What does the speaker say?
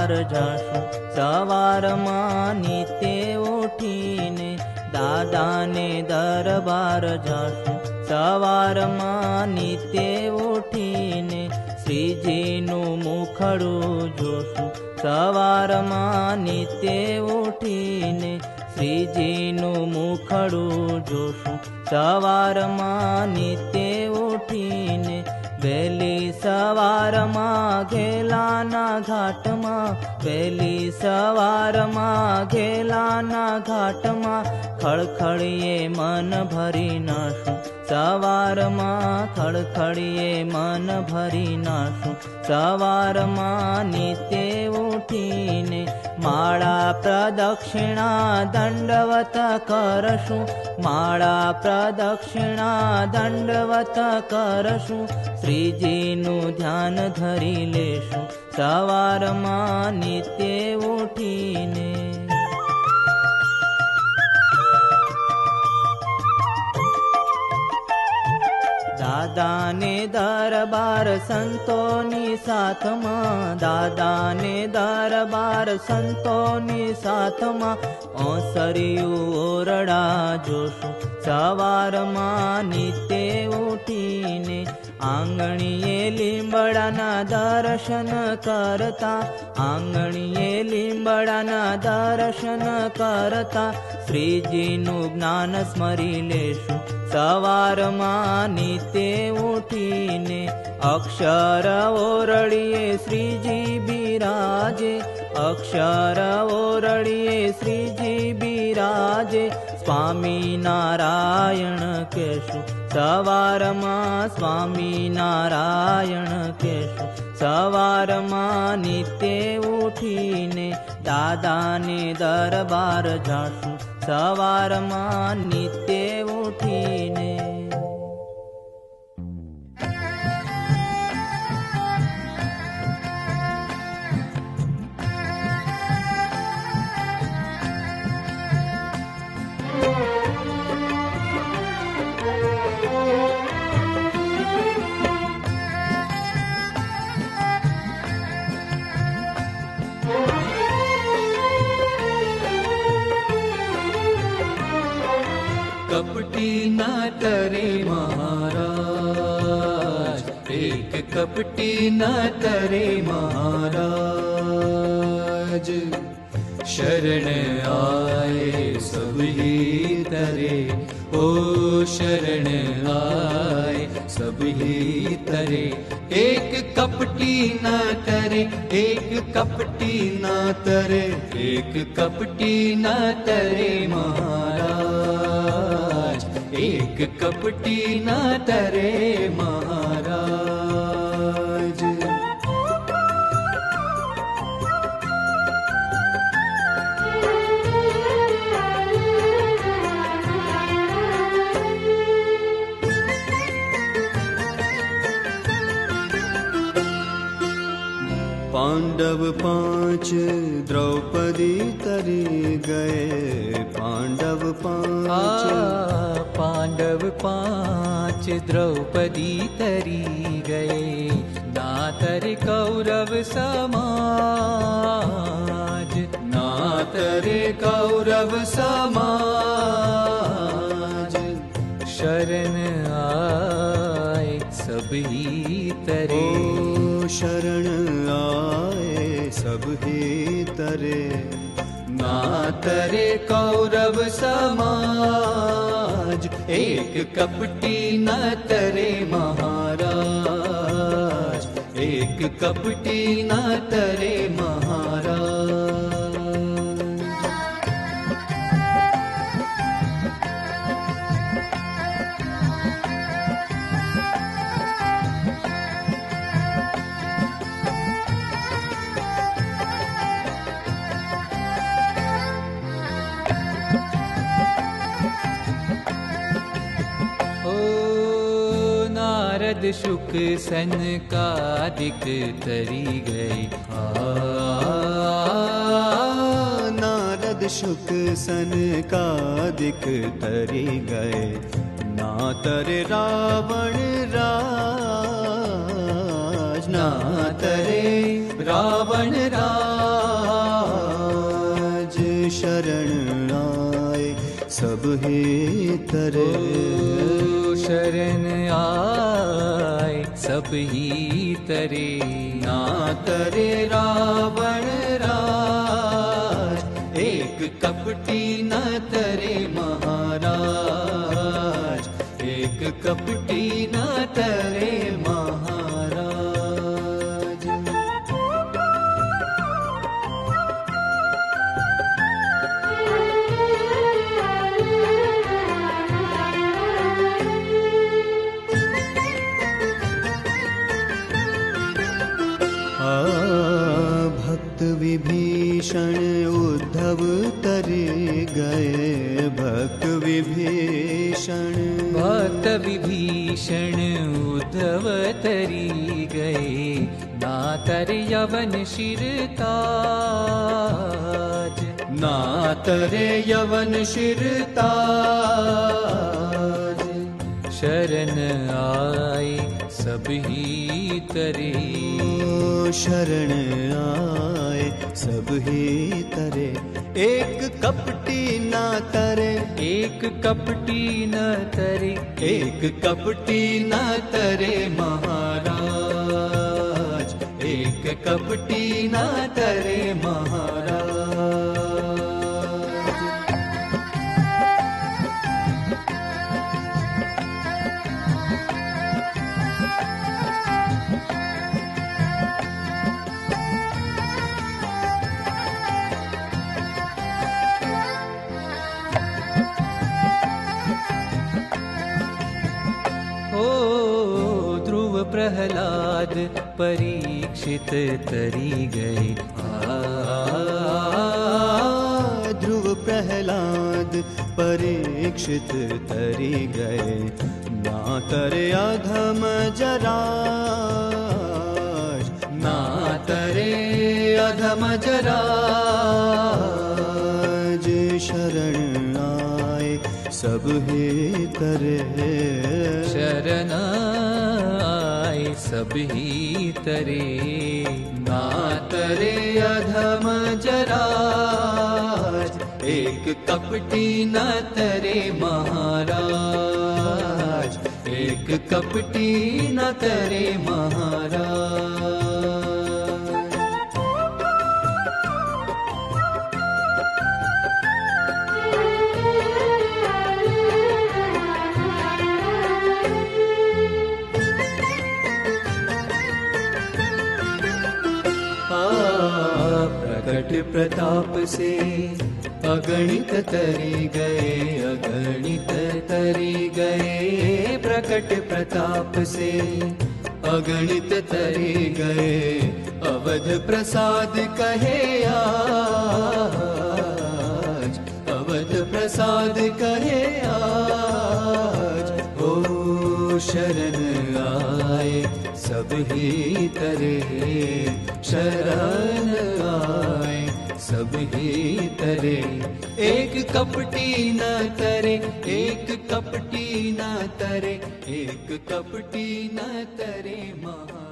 દરબાર જાશું, સવારમાં નિત્ય ઉઠીને દાદાને દરબાર જાશું, સવારમાં નિત્ય ઉઠીને શ્રીજીનું મુખડું જોશું, સવારમાં નિત્ય ઉઠીને શ્રીજીનું મુખડું જોશું, સવારમાં નિત્ય ઉઠીને વહેલી સવારમાં ઘેલાના ઘાટમાં, વહેલી સવારમાં ઘેલાના ઘાટમાં ખળખળીએ મન ભરી નાશું, સવારમાં ખળખળીએ મન ભરી નાશું, સવારમાં નિત્ય ઉઠીને માળા પ્રદક્ષિણા દંડવત કરશું, માળા પ્રદક્ષિણા દંડવત કરશું, શ્રીજીનું ધ્યાન ધરી લેશું, સવારમાં નિત્ય ઉઠીને. દાદાને દરબાર સંતોની સાથમાં, દાદાને દરબાર સંતોની સાથમાં ઓસરિયું ઓરડા જોશું, સવારમાં નિત્ય ઉઠીને આંગણીએ લીંબડાના દર્શન કરતા, આંગણીએ લીંબડાના દર્શન કરતા શ્રીજીનું જ્ઞાન સ્મરી લેશું, સવારમાં નિત્ય ઉઠીને અક્ષર ઓરડીએ શ્રીજી બિરાજે, અક્ષર ઓરડીએ શ્રીજી બિરાજે સ્વામી નારાયણ કહેશું, સવારમાં સ્વામી નારાયણ કહેશું, સવારમાં નિત્ય ઉઠીને દાદાને દરબાર જાશું, સવારમાં નિત્ય ઉઠીને. कपटी ना तरे महाराज, एक कपटी ना तरे महाराज, शरण आए सब ही तरे, ओ शरण आए सब ही तरे, एक कपटी ना तरे, एक कपटी ना तरे, एक कपटी ना तरे महाराज, एक कपटी ना तरे महाराज. पांडव पांच द्रौपदी तरी गए, पांडव पांच, पांडव पांच द्रौपदी तरी गए, ना तरे कौरव समाज, ना तरे कौरव समाज, शरण आए सब ही तरे, शरण आए सब ही तरे, ना तरे कौरव समाज, एक कपटी न तरे महाराज, एक कपटी न तरे महाराज. नारद शुक सनकादिक तरी गए, नारद शुक सनकादिक तरी गए, ना तरे रावण राज, ना तरे रावण राज, शरण आए सब ही तरे। शरण आए सब ही तरे। ना तरे रावण राज, एक कपटी न तरे महाराज, एक कपटी न तरे महाराज। भक्त विभीषण उद्धव तरे गए, भक्त विभीषण। भक्त विभीषण उद्धव तरी गए, ना तर यवन शिरताज। ना तरे यवन शिरताज। शरण आए सब ही तरे। शरण आए सब ही तरे, एक कपटी न तरे। एक कपटी न तरे। एक कपटी न तरे महाराज, एक कपटी न तरे महाराज। ध्रुव प्रहलाद परीक्षित तरी गए। ध्रुव प्रहलाद परीक्षित तरी गए, ना तरे अधम जराज। ना तरे अधम जराज। शरण आए सब ही तरे। शरण आए सब ही तरे। ना तरे अधम जराज, एक कपटी न तरे महाराज, एक कपटी न तरे महाराज। प्रकट प्रताप से अगणित तरी गए, अगणित तरी गए। प्रकट प्रताप से अगणित तरी गए, अवध प्रसाद कहे आज, अवध प्रसाद कहे आज। ओ शरण आए सब ही तरे। शरण आए सब ही तरे, एक कपटी न तरे। एक कपटी न तरे, एक कपटी न तरे महा।